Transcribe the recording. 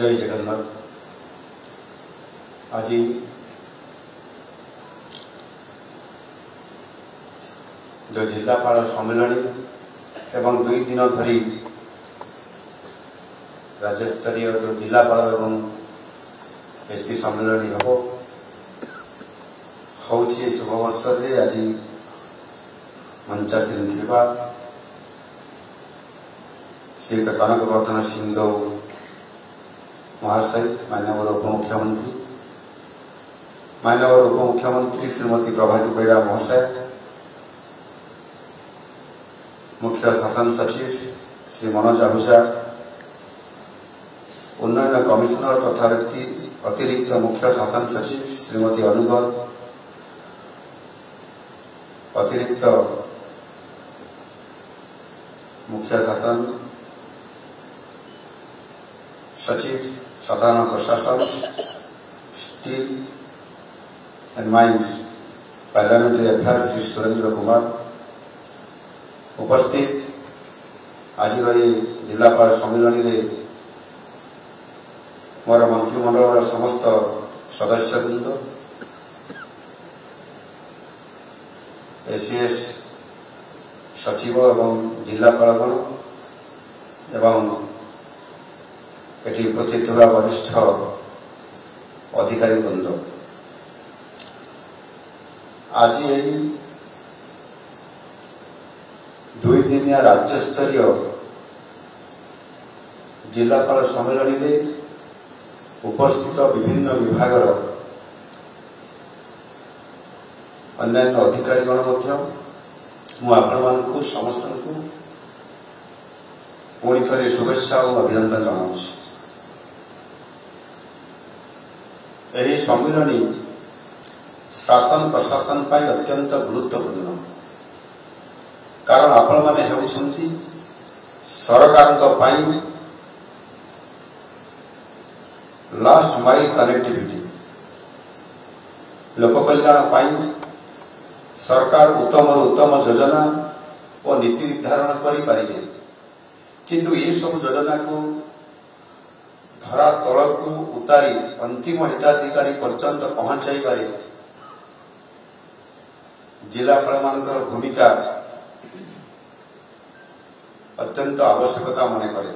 जय जगन्नाथ। आज जो जिलापाल सम्मेलन एवं 2 दिन धरी राज्य स्तरीय जो जिलापाल एवं एसपी सम्मेलन हम शुभ अवसर में आज मंचासीन श्रीयुक्त कनकवर्धन सिंहदेव महाशय, माननीय उपमुख्यमंत्री, माननीय उपमुख्यमंत्री श्रीमती प्रभाती परिड़ा महाशय, मुख्य शासन सचिव श्री मनोज आहूजा, उन्नयन कमिशनर तथा अतिरिक्त मुख्य शासन सचिव श्रीमती अनुगल, अतिरिक्त मुख्य शासन सचिव साधारण प्रशासन, steel and mines parliamentary affairs Shri Surendra Kumar उपस्थित आज जिलापाल सम्मेलन में मोर मंत्रिमंडल समस्त सदस्यवृंद, एसीएस सचिव एवं जिलापालगण एवं उपस्थित वरिष्ठ अधिकारी वृंद, आज 2 दिनिया राज्य स्तरीय जिलापाल सम्मेलन में उपस्थित विभिन्न विभाग अन्यान्य अधिकारीगण आपण समस्त को पुणी थे शुभेच्छा और अभिनंदन जनाऊँ। यही सम्मेलन शासन प्रशासन पर अत्यंत गुरुत्वपूर्ण, कारण आपण माने हेउछंती सरकार लास्ट माइल कनेक्टिविटी, लोक कल्याण सरकार उत्तम उत्तम योजना और नीति निर्धारण करें, किंतु ये सब योजना को धरा तल को उतारी अंतिम हिताधिकारी पर्यंत पहुंचाइबारे जिलापाल मानकर भूमिका अत्यंत आवश्यकता मन करे।